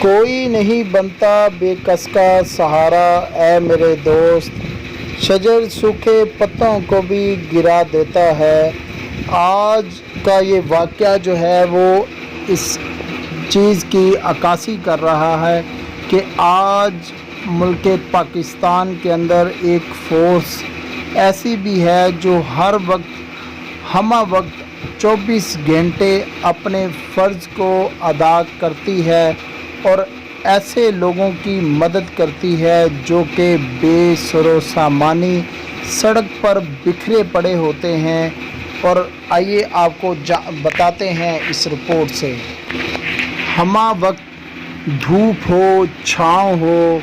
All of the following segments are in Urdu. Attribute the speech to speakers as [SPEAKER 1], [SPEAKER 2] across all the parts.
[SPEAKER 1] کوئی نہیں بنتا بے کس کا سہارا، اے میرے دوست، شجر سوکھے پتوں کو بھی گرا دیتا ہے۔ آج کا یہ واقعہ جو ہے وہ اس چیز کی عکاسی کر رہا ہے کہ آج ملک پاکستان کے اندر ایک فورس ایسی بھی ہے جو ہر وقت ہمہ وقت 24 گھنٹے اپنے فرض کو ادا کرتی ہے اور ایسے لوگوں کی مدد کرتی ہے جو کہ بے سر و سامانی سڑک پر بکھرے پڑے ہوتے ہیں۔ اور آئیے آپ کو بتاتے ہیں اس رپورٹ سے۔ ہمہ وقت دھوپ ہو، چھاؤں ہو،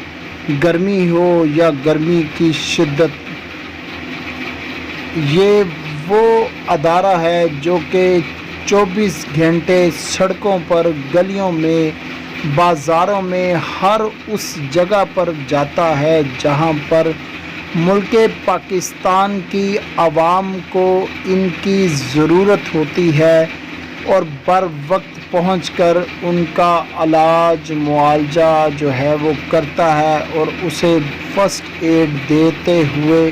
[SPEAKER 1] گرمی ہو یا گرمی کی شدت، یہ وہ ادارہ ہے جو کہ 24 گھنٹے سڑکوں پر، گلیوں میں، بازاروں میں، ہر اس جگہ پر جاتا ہے جہاں پر ملک پاکستان کی عوام کو ان کی ضرورت ہوتی ہے، اور بر وقت پہنچ کر ان کا علاج معالجہ جو ہے وہ کرتا ہے اور اسے فرسٹ ایڈ دیتے ہوئے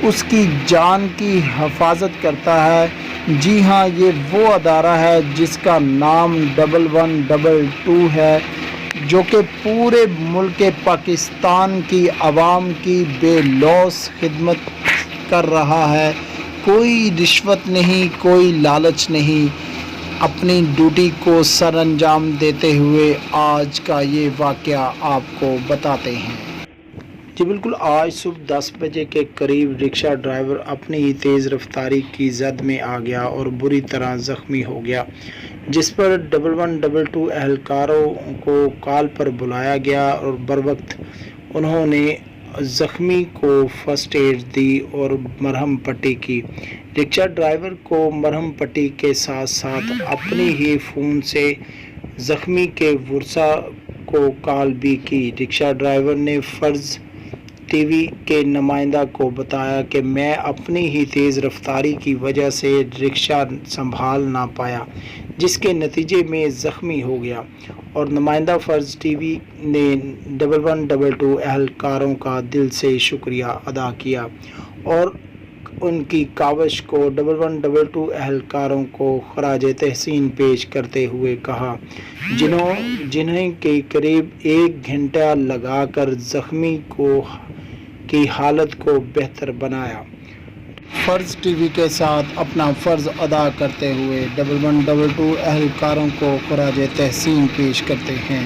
[SPEAKER 1] اس کی جان کی حفاظت کرتا ہے۔ جی ہاں، یہ وہ ادارہ ہے جس کا نام 1122 ہے، جو کہ پورے ملک پاکستان کی عوام کی بے لوث خدمت کر رہا ہے۔ کوئی رشوت نہیں، کوئی لالچ نہیں، اپنی ڈیوٹی کو سر انجام دیتے ہوئے آج کا یہ واقعہ آپ کو بتاتے ہیں۔ جی بالکل، آج صبح 10 بجے کے قریب رکشہ ڈرائیور اپنی ہی تیز رفتاری کی زد میں آ گیا اور بری طرح زخمی ہو گیا، جس پر 1122 اہلکاروں کو کال پر بلایا گیا اور بروقت انہوں نے زخمی کو فرسٹ ایڈ دی اور مرہم پٹی کی۔ رکشہ ڈرائیور کو مرہم پٹی کے ساتھ ساتھ اپنی ہی فون سے زخمی کے ورثاء کو کال بھی کی۔ رکشہ ڈرائیور نے فرض ٹی وی کے نمائندہ کو بتایا کہ میں اپنی ہی تیز رفتاری کی وجہ سے رکشہ سنبھال نہ پایا، جس کے نتیجے میں زخمی ہو گیا، اور نمائندہ فرض ٹی وی نے 1122 اہلکاروں کا دل سے شکریہ ادا کیا اور ان کی کاوش کو 1122 اہلکاروں کو خراج تحسین پیش کرتے ہوئے کہا، جنہیں کے قریب 1 گھنٹہ لگا کر زخمی کی حالت کو بہتر بنایا۔ فرض ٹی وی کے ساتھ اپنا فرض ادا کرتے ہوئے 1122 اہلکاروں کو خراج تحسین پیش کرتے ہیں۔